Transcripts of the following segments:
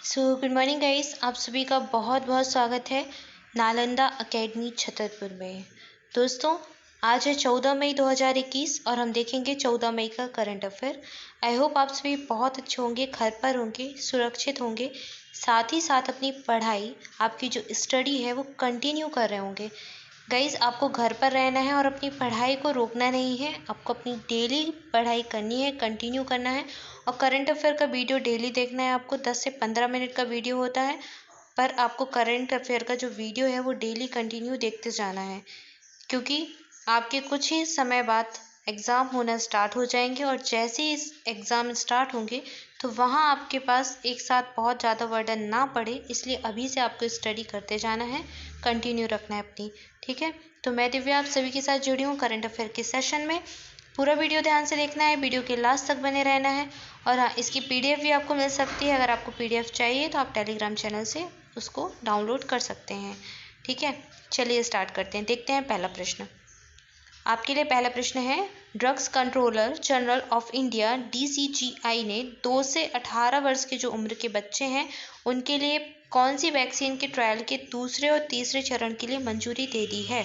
Good morning guys, आप सभी का बहुत बहुत स्वागत है नालंदा एकेडमी छतरपुर में। दोस्तों, आज है 14 मई 2021 और हम देखेंगे 14 मई का करंट अफेयर। आई होप आप सभी बहुत अच्छे होंगे, घर पर होंगे, सुरक्षित होंगे, साथ ही साथ अपनी पढ़ाई, आपकी जो स्टडी है वो कंटिन्यू कर रहे होंगे। गाइज, आपको घर पर रहना है और अपनी पढ़ाई को रोकना नहीं है। आपको अपनी डेली पढ़ाई करनी है, कंटिन्यू करना है। और करंट अफेयर का वीडियो डेली देखना है। आपको 10 से 15 मिनट का वीडियो होता है, पर आपको करंट अफेयर का जो वीडियो है वो डेली कंटिन्यू देखते जाना है, क्योंकि आपके कुछ ही समय बाद एग्ज़ाम होना स्टार्ट हो जाएंगे। और जैसे ही इस एग्ज़ाम स्टार्ट होंगे तो वहाँ आपके पास एक साथ बहुत ज़्यादा वर्डन ना पड़े, इसलिए अभी से आपको स्टडी करते जाना है, कंटिन्यू रखना है अपनी। ठीक है, तो मैं दिव्या आप सभी के साथ जुड़ी हूँ करंट अफेयर के सेशन में। पूरा वीडियो ध्यान से देखना है, वीडियो के लास्ट तक बने रहना है। और हाँ, इसकी पीडीएफ भी आपको मिल सकती है। अगर आपको पीडीएफ चाहिए तो आप टेलीग्राम चैनल से उसको डाउनलोड कर सकते हैं। ठीक है, चलिए स्टार्ट करते हैं। देखते हैं पहला प्रश्न। आपके लिए पहला प्रश्न है, drugs controller general of India DCGI ने 2 से 18 वर्ष के जो उम्र के बच्चे हैं उनके लिए कौन सी वैक्सीन के ट्रायल के दूसरे और तीसरे चरण के लिए मंजूरी दे दी है।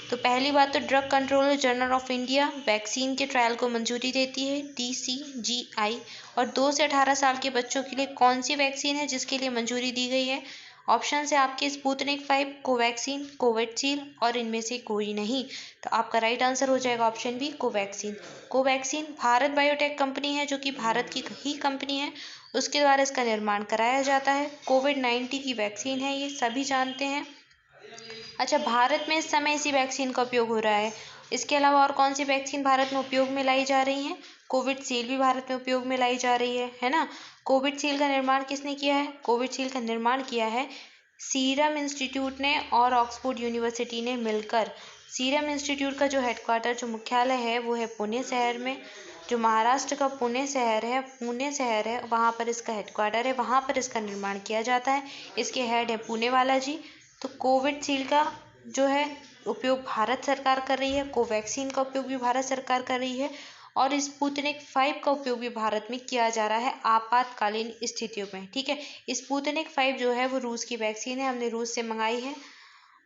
तो पहली बात, तो drug controller general of India vaccine के ट्रायल को मंजूरी देती है, DCGI। और 2 से 18 साल के बच्चों के लिए कौन सी वैक्सीन है जिसके लिए मंजूरी दी गई है। ऑप्शन है आपके स्पुतनिक 5, कोवैक्सीन, कोविशील्ड और इनमें से कोई नहीं। तो आपका राइट आंसर हो जाएगा option B, Covaxin. Covaxin Bharat Biotech company है, जो कि भारत की ही कंपनी है, उसके द्वारा इसका निर्माण कराया जाता है। कोविड-19 की वैक्सीन है, ये सभी जानते हैं। अच्छा, भारत में इस समय इसी वैक्सीन का उपयोग हो रहा है। इसके अलावा और कौन सी वैक्सीन भारत में उपयोग में लाई जा रही हैं। कोविशील्ड भी भारत में उपयोग में लाई जा रही है ना। कोविशील्ड का निर्माण किसने किया है। कोविशील्ड का निर्माण किया है सीरम इंस्टीट्यूट ने और ऑक्सफोर्ड यूनिवर्सिटी ने मिलकर। सीरम इंस्टीट्यूट का जो हेडक्वार्टर, जो मुख्यालय है, वो है पुणे शहर में। जो महाराष्ट्र का पुणे शहर है, वहाँ पर इसका हेडक्वार्टर है, वहाँ पर इसका निर्माण किया जाता है। इसके हेड है पुणे वाला जी। तो कोविशील्ड का जो है उपयोग भारत सरकार कर रही है, कोवैक्सीन का उपयोग भी भारत सरकार कर रही है, और स्पुतनिक 5 का उपयोग भी भारत में किया जा रहा है आपातकालीन स्थितियों में। ठीक है, स्पुतनिक 5 जो है वो रूस की वैक्सीन है, हमने रूस से मंगाई है,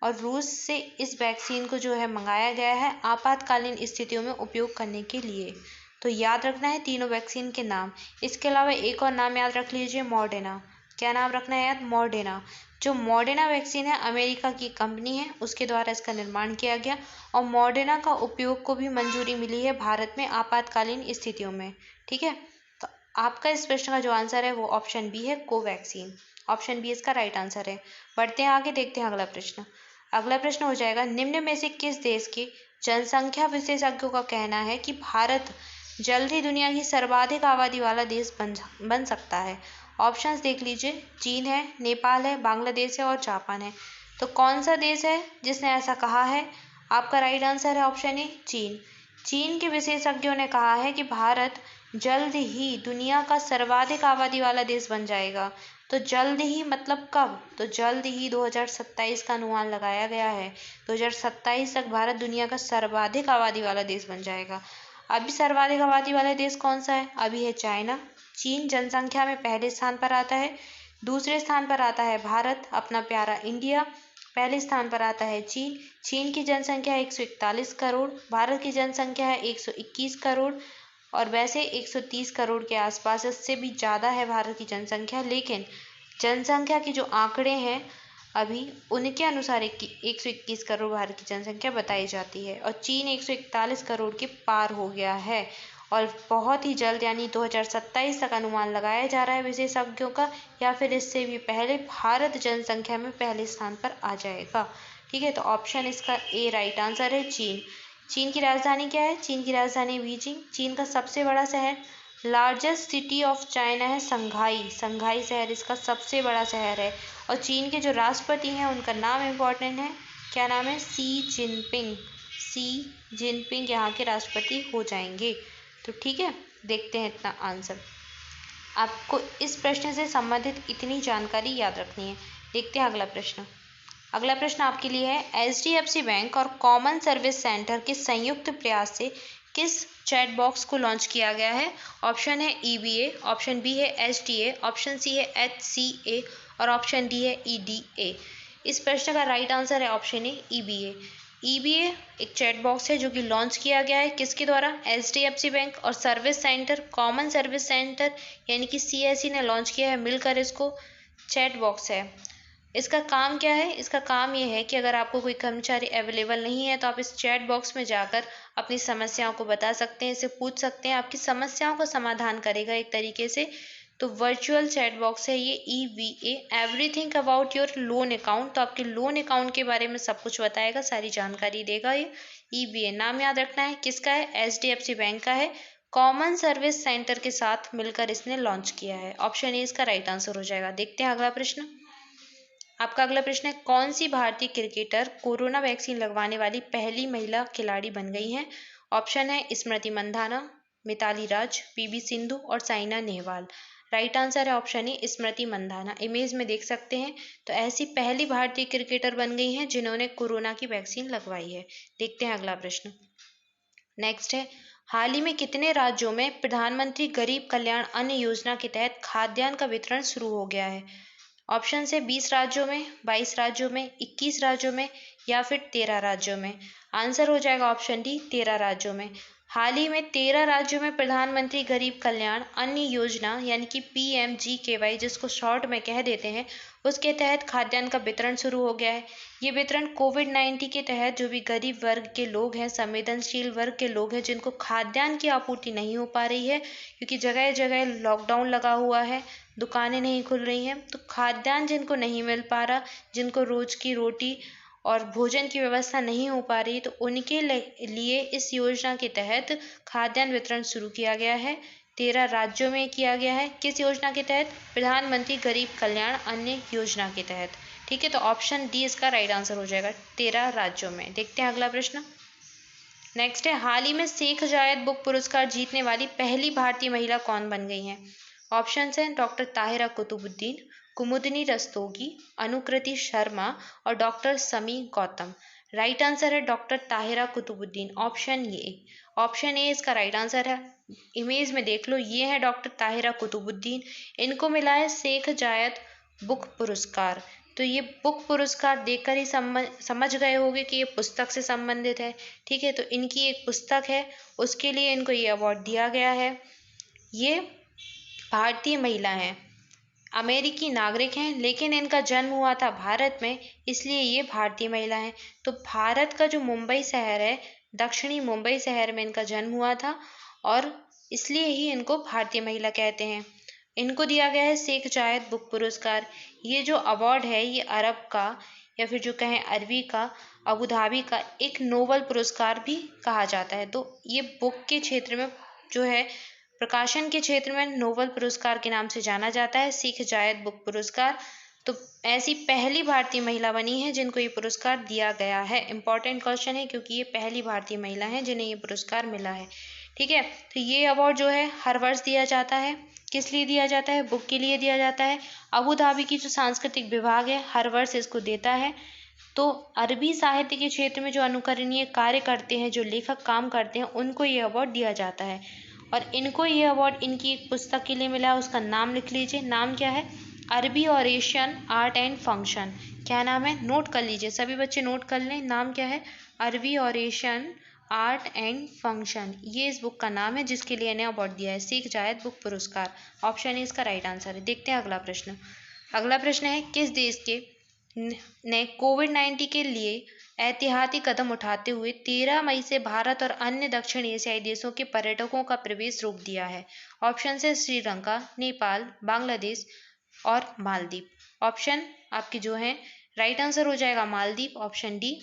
और रूस से इस वैक्सीन को जो है मंगाया गया है आपातकालीन स्थितियों में उपयोग करने के लिए। तो याद रखना है तीनों वैक्सीन के नाम। इसके अलावा एक और नाम याद रख लीजिए, मॉडर्ना। क्या नाम रखना है याद, मॉडर्ना। जो मॉडर्ना वैक्सीन है अमेरिका की कंपनी है, उसके द्वारा इसका निर्माण किया गया, और मॉडर्ना का उपयोग को भी मंजूरी मिली है भारत में आपातकालीन स्थितियों में। ठीक है, तो आपका इस प्रश्न का जो आंसर है वो ऑप्शन बी है, कोवैक्सीन। ऑप्शन बी इसका राइट आंसर है। बढ़ते हैं आगे, देखते हैं अगला प्रश्न। अगला प्रश्न हो जाएगा, निम्न में से किस देश के जनसंख्या विशेषज्ञों का कहना है कि भारत जल्द ही दुनिया की सर्वाधिक आबादी वाला देश बन सकता है। ऑप्शंस देख लीजिए, चीन है, नेपाल है, बांग्लादेश है और जापान है। तो कौन सा देश है जिसने ऐसा कहा है। आपका राइट आंसर है ऑप्शन ए, चीन। चीन के विशेषज्ञों ने कहा है कि भारत जल्द ही दुनिया का सर्वाधिक आबादी वाला देश बन जाएगा। तो जल्द ही मतलब कब, तो जल्द ही 2027 का अनुमान लगाया गया है। 2027 तक भारत दुनिया का सर्वाधिक आबादी वाला देश बन जाएगा। अभी सर्वाधिक आबादी वाला देश कौन सा है, अभी है चाइना। चीन जनसंख्या में पहले स्थान पर आता है। दूसरे स्थान पर आता है भारत, अपना प्यारा इंडिया। पहले स्थान पर आता है चीन। चीन की जनसंख्या है 141 करोड़, भारत की जनसंख्या है 121 करोड़, और वैसे 130 करोड़ के आसपास, इससे भी ज़्यादा है भारत की जनसंख्या। लेकिन जनसंख्या के जो आंकड़े हैं अभी, उनके अनुसार 121 करोड़ भारत की जनसंख्या बताई जाती है, और चीन 141 करोड़ के पार हो गया है। और बहुत ही जल्द, यानी 2027 तक अनुमान लगाया जा रहा है विशेषज्ञों का, या फिर इससे भी पहले भारत जनसंख्या में पहले स्थान पर आ जाएगा। ठीक है, तो ऑप्शन इसका ए राइट आंसर है, चीन। चीन की राजधानी क्या है, चीन की राजधानी बीजिंग। चीन का सबसे बड़ा शहर, लार्जेस्ट सिटी ऑफ चाइना है संघाई। संघाई शहर इसका सबसे बड़ा शहर है। और चीन के जो राष्ट्रपति हैं उनका नाम इम्पोर्टेंट है, क्या नाम है, सी जिनपिंग। सी जिनपिंग यहाँ के राष्ट्रपति हो जाएंगे। तो ठीक है, देखते हैं इतना आंसर। आपको इस प्रश्न से संबंधित इतनी जानकारी याद रखनी है। देखते हैं अगला प्रश्न। अगला प्रश्न आपके लिए है, HDFC बैंक और कॉमन सर्विस सेंटर के संयुक्त प्रयास से किस चैट बॉक्स को लॉन्च किया गया है? ऑप्शन है EBA, ऑप्शन बी है HTA, ऑप्शन सी है HCA और ऑप्शन डी है EDA। इस प्रश्न का राइट आंसर है ऑप्शन ए EBA। EBA एक चैट बॉक्स है जो कि लॉन्च किया गया है किसके द्वारा? HDFC बैंक और service centre, common service centre यानी कि CSE ने लॉन्च किया है मिलकर इसको। चैट बॉक्स है, इसका काम क्या है? इसका काम ये है कि अगर आपको कोई कर्मचारी अवेलेबल नहीं है तो आप इस चैट बॉक्स में जाकर अपनी समस्याओं को बता सकते हैं, इसे पूछ सकते हैं, आपकी समस्याओं का समाधान करेगा एक तरीके से। तो वर्चुअल चैट बॉक्स है ये EBA। Everything about your loan account, तो आपके लोन अकाउंट के बारे में सब कुछ बताएगा, सारी जानकारी देगा ये EBA। नाम याद रखना है किसका है? HDFC बैंक का है। कॉमन सर्विस सेंटर के साथ मिलकर इसने लॉन्च किया है। ऑप्शन ए इसका राइट आंसर हो जाएगा। देखते हैं अगला प्रश्न। आपका अगला प्रश्न है, कौन सी भारतीय क्रिकेटर कोरोना वैक्सीन लगवाने वाली पहली महिला खिलाड़ी बन गई हैं? ऑप्शन है स्मृति मंधाना, मिताली राज, PV सिंधु और साइना नेहवाल। राइट आंसर है option A Smriti Mandhana. Image में देख सकते हैं, तो ऐसी पहली भारतीय क्रिकेटर बन गई हैं जिन्होंने कोरोना की वैक्सीन लगवाई है। देखते हैं अगला प्रश्न। नेक्स्ट है, हाल ही में कितने राज्यों में प्रधानमंत्री गरीब कल्याण अन्न योजना के तहत खाद्यान्न का वितरण शुरू हो गया है? ऑप्शन है 20 राज्यों में, 22 राज्यों में, 21 राज्यों में या फिर 13 राज्यों में। आंसर हो जाएगा ऑप्शन डी 13 राज्यों में। हाल ही में 13 राज्यों में प्रधानमंत्री गरीब कल्याण अन्न योजना यानी कि PMGKY जिसको शॉर्ट में कह देते हैं, उसके तहत खाद्यान्न का वितरण शुरू हो गया है। ये वितरण कोविड-19 के तहत जो भी गरीब वर्ग के लोग हैं, संवेदनशील वर्ग के लोग हैं, जिनको खाद्यान्न की आपूर्ति नहीं हो पा रही है क्योंकि जगह जगह लॉकडाउन लगा हुआ है, दुकानें नहीं खुल रही हैं, तो खाद्यान्न जिनको नहीं मिल पा रहा, जिनको रोज की रोटी और भोजन की व्यवस्था नहीं हो पा रही, तो उनके लिए इस योजना के तहत खाद्यान्न वितरण शुरू किया गया है। 13 राज्यों में किया गया है। किस योजना के तहत? प्रधानमंत्री गरीब कल्याण अन्न योजना के तहत। ठीक है, तो ऑप्शन डी इसका राइट आंसर हो जाएगा 13 राज्यों में। देखते हैं अगला प्रश्न। नेक्स्ट है, हाल ही में शेख जायद बुक पुरस्कार जीतने वाली पहली भारतीय महिला कौन बन गई हैं? ऑप्शन हैं डॉक्टर ताहिरा कुतुबुद्दीन, कुमुदनी रस्तोगी, अनुकृति शर्मा और doctor Sami Gautam. Right answer है doctor Tahira Qutubuddin, option A. Option A इसका राइट आंसर है। इमेज में देख लो, ये है डॉक्टर ताहिरा कुतुबुद्दीन, इनको मिला है शेख जायद बुक पुरस्कार। तो ये बुक पुरस्कार देखकर ही समझ गए होंगे कि ये पुस्तक से संबंधित है। ठीक है, तो इनकी एक पुस्तक है, उसके लिए इनको ये अवार्ड दिया गया है। ये भारतीय महिला हैं, अमेरिकी नागरिक हैं, लेकिन इनका जन्म हुआ था भारत में, इसलिए ये भारतीय महिला हैं। तो भारत का जो मुंबई शहर है, दक्षिणी मुंबई शहर में इनका जन्म हुआ था और इसलिए ही इनको भारतीय महिला कहते हैं। इनको दिया गया है शेख जायद बुक पुरस्कार। ये जो अवार्ड है ये अरब का या फिर जो कहें अरबी का, अबू धाबी का एक नोबल पुरस्कार भी कहा जाता है। तो ये बुक के क्षेत्र में जो है, प्रकाशन के क्षेत्र में नोबल पुरस्कार के नाम से जाना जाता है, शेख जायद बुक पुरस्कार। तो ऐसी पहली भारतीय महिला बनी है जिनको ये पुरस्कार दिया गया है। इंपॉर्टेंट क्वेश्चन है क्योंकि ये पहली भारतीय महिला है जिन्हें ये पुरस्कार मिला है। ठीक है, तो ये अवार्ड जो है हर वर्ष दिया जाता है। किस लिए दिया जाता है? बुक के लिए दिया जाता है। अबू धाबी की जो सांस्कृतिक विभाग है हर वर्ष इसको देता है। तो अरबी साहित्य के क्षेत्र में जो अनुकरणीय कार्य करते हैं, जो लेखक काम करते हैं, उनको ये अवार्ड दिया जाता है। और इनको ये अवार्ड इनकी एक पुस्तक के लिए मिला है, उसका नाम लिख लीजिए। नाम क्या है? अरबी और एशियन आर्ट एंड फंक्शन। क्या नाम है? नोट कर लीजिए, सभी बच्चे नोट कर लें। नाम क्या है? अरबी और एशियन आर्ट एंड फंक्शन। ये इस बुक का नाम है जिसके लिए इन्हें अवार्ड दिया है, शेख जायद बुक पुरस्कार। ऑप्शन ए इसका राइट आंसर है। देखते हैं अगला प्रश्न। अगला प्रश्न है, किस देश के ने कोविड-19 के लिए एहतियाती कदम उठाते हुए 13 मई से भारत और अन्य दक्षिण एशियाई देशों के पर्यटकों का प्रवेश रोक दिया है? ऑप्शन है श्रीलंका, नेपाल, बांग्लादेश और मालदीव। ऑप्शन आपके जो हैं, राइट आंसर हो जाएगा मालदीव, ऑप्शन डी।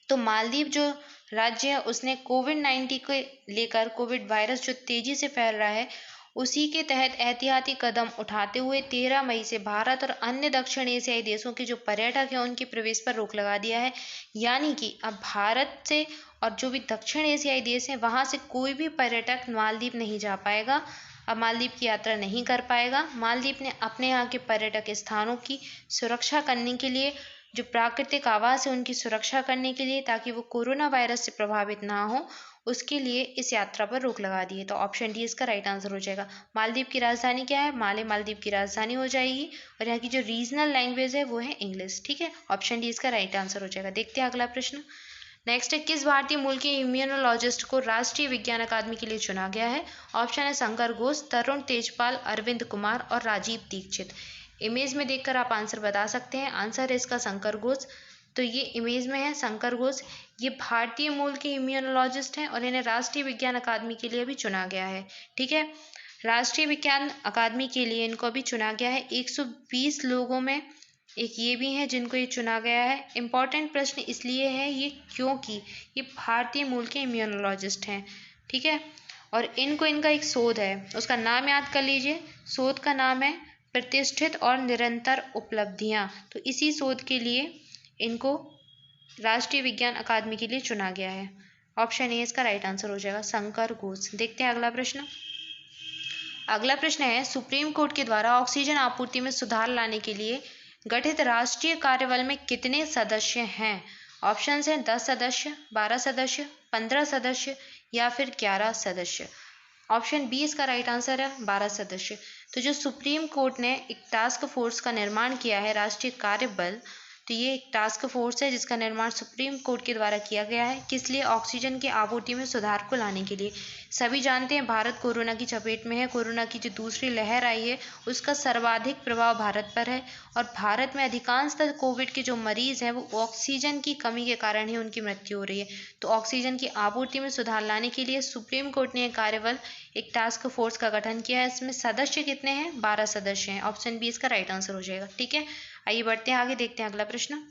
तो मालदीव जो राज्य है उसने कोविड-19 को लेकर, कोविड वायरस जो तेजी से फैल रहा है उसी के तहत एहतियाती कदम उठाते हुए 13 मई से भारत और अन्य दक्षिण एशियाई देशों के जो पर्यटक हैं उनके प्रवेश पर रोक लगा दिया है। यानी कि अब भारत से और जो भी दक्षिण एशियाई देश हैं वहाँ से कोई भी पर्यटक मालदीव नहीं जा पाएगा, अब मालदीव की यात्रा नहीं कर पाएगा। मालदीव ने अपने यहाँ के पर्यटक स्थानों की सुरक्षा करने के लिए, जो प्राकृतिक आवास है उनकी सुरक्षा करने के लिए, ताकि वो कोरोना वायरस से प्रभावित ना हो, उसके लिए इस यात्रा पर रोक लगा दी है। तो ऑप्शन डी इसका राइट आंसर हो जाएगा। मालदीव की राजधानी क्या है? माले मालदीव की राजधानी हो जाएगी और यहाँ की जो रीजनल लैंग्वेज है वो है इंग्लिश। ठीक है, ऑप्शन डी इसका राइट आंसर हो जाएगा। देखते हैं अगला प्रश्न। नेक्स्ट है, किस भारतीय मूल के इम्यूनोलॉजिस्ट को राष्ट्रीय विज्ञान अकादमी के लिए चुना गया है? ऑप्शन है शंकर घोष, तरुण तेजपाल, अरविंद कुमार और राजीव दीक्षित। इमेज में देखकर आप आंसर बता सकते हैं। आंसर है इसका शंकर घोष। तो ये इमेज में है शंकर घोष। ये भारतीय मूल के इम्यूनोलॉजिस्ट हैं और इन्हें राष्ट्रीय विज्ञान अकादमी के लिए भी चुना गया है। ठीक है, राष्ट्रीय विज्ञान अकादमी के लिए इनको अभी चुना गया है। 120 लोगों में एक ये भी है जिनको ये चुना गया है। इम्पॉर्टेंट प्रश्न इसलिए है ये क्योंकि ये भारतीय मूल के इम्यूनोलॉजिस्ट हैं। ठीक है, और इनको इनका एक शोध है, उसका नाम याद कर लीजिए। शोध का नाम है प्रतिष्ठित और निरंतर उपलब्धियां। तो इसी शोध के लिए इनको राष्ट्रीय विज्ञान अकादमी के लिए चुना गया है। ऑप्शन ए इसका राइट आंसर हो जाएगा, शंकर घोष। देखते हैं अगला प्रश्न। अगला प्रश्न है, सुप्रीम कोर्ट के द्वारा ऑक्सीजन आपूर्ति में सुधार लाने के लिए गठित राष्ट्रीय कार्यबल में कितने सदस्य हैं? ऑप्शन है 10 सदस्य, 12 सदस्य, 15 सदस्य या फिर 11 सदस्य। ऑप्शन बी इसका राइट आंसर है, 12 सदस्य। तो जो सुप्रीम कोर्ट ने एक टास्क फोर्स का निर्माण किया है, राष्ट्रीय कार्यबल, तो ये एक टास्क फोर्स है जिसका निर्माण सुप्रीम कोर्ट के द्वारा किया गया है। किस लिए? ऑक्सीजन की आपूर्ति में सुधार को लाने के लिए। सभी जानते हैं भारत कोरोना की चपेट में है। कोरोना की जो दूसरी लहर आई है उसका सर्वाधिक प्रभाव भारत पर है और भारत में अधिकांशतः कोविड के जो मरीज हैं वो ऑक्सीजन की कमी के कारण ही उनकी मृत्यु हो रही है। तो ऑक्सीजन की आपूर्ति में सुधार लाने के लिए सुप्रीम कोर्ट ने कार्यबल एक टास्क फोर्स का गठन किया है। इसमें सदस्य कितने हैं? 12 सदस्य हैं। ऑप्शन बी इसका राइट आंसर हो जाएगा। ठीक है, आइए बढ़ते हैं आगे, देखते हैं अगला प्रश्न।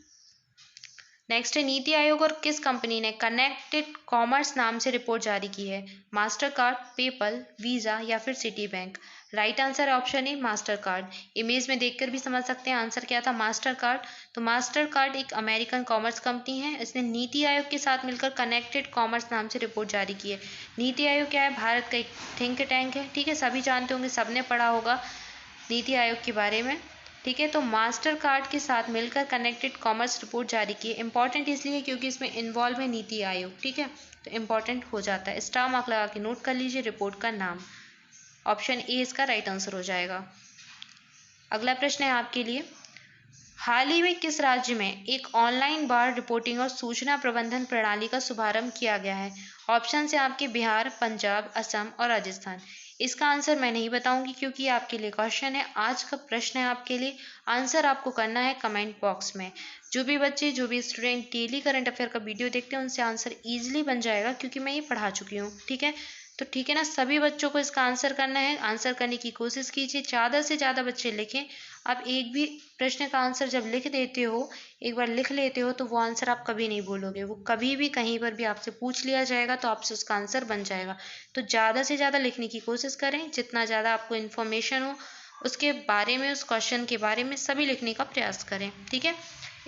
नेक्स्ट है, नीति आयोग और किस कंपनी ने कनेक्टेड कॉमर्स नाम से रिपोर्ट जारी की है? मास्टर कार्ड, पेपल, वीजा या फिर सिटी बैंक। राइट आंसर है option A, master card. Image में देखकर भी समझ सकते हैं आंसर क्या था, मास्टर कार्ड। तो मास्टर कार्ड एक अमेरिकन कॉमर्स कंपनी है। इसने नीति आयोग के साथ मिलकर कनेक्टेड कॉमर्स नाम से रिपोर्ट जारी की है। नीति आयोग क्या है? भारत का एक थिंक टैंक है। ठीक है, सभी जानते होंगे, सबने पढ़ा होगा नीति आयोग के बारे में। ठीक है, तो मास्टर कार्ड के साथ मिलकर कनेक्टेड कॉमर्स रिपोर्ट जारी की है। इंपॉर्टेंट इसलिए क्योंकि इसमें इन्वॉल्व है नीति आयोग। ठीक है, तो इंपॉर्टेंट हो जाता है। स्टार मार्क लगा के नोट कर लीजिए रिपोर्ट का नाम। ऑप्शन ए इसका राइट आंसर हो जाएगा। अगला प्रश्न है आपके लिए, हाल ही में किस राज्य में एक ऑनलाइन बाढ़ रिपोर्टिंग और सूचना प्रबंधन प्रणाली का शुभारंभ किया गया है? ऑप्शन है आपके बिहार, पंजाब, असम और राजस्थान। इसका आंसर मैं नहीं बताऊंगी क्योंकि आपके लिए क्वेश्चन है, आज का प्रश्न है आपके लिए। आंसर आपको करना है कमेंट बॉक्स में। जो भी बच्चे, जो भी स्टूडेंट डेली करंट अफेयर का वीडियो देखते हैं उनसे आंसर ईजिली बन जाएगा क्योंकि मैं ये पढ़ा चुकी हूँ। ठीक है, तो ठीक है ना, सभी बच्चों को इसका आंसर करना है। आंसर करने की कोशिश कीजिए, ज़्यादा से ज़्यादा बच्चे लिखें। आप एक भी प्रश्न का आंसर जब लिख देते हो, एक बार लिख लेते हो, तो वो आंसर आप कभी नहीं भूलोगे। वो कभी भी कहीं पर भी आपसे पूछ लिया जाएगा तो आपसे उसका आंसर बन जाएगा। तो ज़्यादा से ज़्यादा लिखने की कोशिश करें। जितना ज़्यादा आपको इन्फॉर्मेशन हो उसके बारे में, उस क्वेश्चन के बारे में सभी लिखने का प्रयास करें। ठीक है,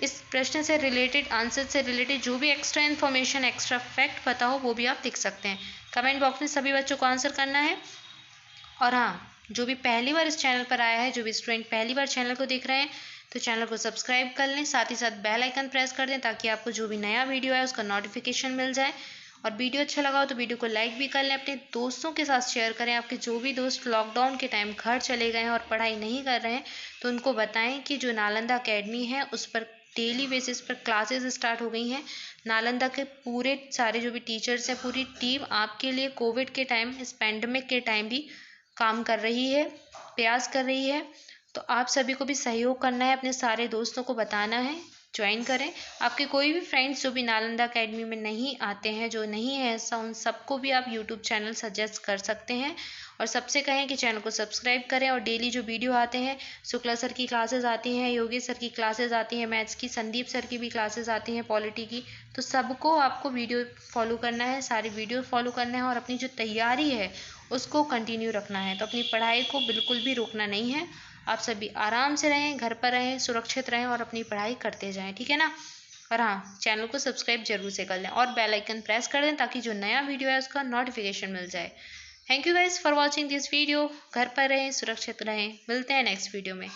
इस प्रश्न से रिलेटेड, आंसर से रिलेटेड जो भी एक्स्ट्रा इन्फॉर्मेशन, एक्स्ट्रा फैक्ट पता हो वो भी आप लिख सकते हैं। कमेंट बॉक्स में सभी बच्चों को आंसर करना है। और हाँ, जो भी पहली बार इस चैनल पर आया है, जो भी स्टूडेंट पहली बार चैनल को देख रहे हैं, तो चैनल को सब्सक्राइब कर लें, साथ ही साथ बेल आइकन प्रेस कर दें ताकि आपको जो भी नया वीडियो है उसका नोटिफिकेशन मिल जाए। और वीडियो अच्छा लगा हो तो वीडियो को लाइक भी कर लें, अपने दोस्तों के साथ शेयर करें। आपके जो भी दोस्त लॉकडाउन के टाइम घर चले गए हैं और पढ़ाई नहीं कर रहे हैं तो उनको बताएं कि जो नालंदा अकेडमी है उस पर डेली बेसिस पर क्लासेस स्टार्ट हो गई हैं। नालंदा के पूरे सारे जो भी टीचर्स हैं, पूरी टीम आपके लिए कोविड के टाइम, इस पैंडमिक के टाइम भी काम कर रही है, प्रयास कर रही है। तो आप सभी को भी सहयोग करना है, अपने सारे दोस्तों को बताना है, ज्वाइन करें। आपके कोई भी फ्रेंड्स जो भी नालंदा अकेडमी में नहीं आते हैं, जो नहीं है ऐसा, उन सबको भी आप यूट्यूब चैनल सजेस्ट कर सकते हैं और सबसे कहें कि चैनल को सब्सक्राइब करें। और डेली जो वीडियो आते हैं, शुक्ला सर की क्लासेस आती हैं, योगेश सर की क्लासेस आती हैं, मैथ्स की, संदीप सर की भी क्लासेस आती हैं, पॉलिटी की, तो सबको आपको वीडियो फॉलो करना है, सारे वीडियो फॉलो करना है और अपनी जो तैयारी है उसको कंटिन्यू रखना है। तो अपनी पढ़ाई को बिल्कुल भी रोकना नहीं है। आप सभी आराम से रहें, घर पर रहें, सुरक्षित रहें और अपनी पढ़ाई करते जाएं। ठीक है ना, और हाँ, चैनल को सब्सक्राइब जरूर से कर लें और बेल आइकन प्रेस कर दें ताकि जो नया वीडियो है उसका नोटिफिकेशन मिल जाए। Thank you guys for watching this video. घर पर रहें, सुरक्षित रहें, मिलते हैं नेक्स्ट वीडियो में।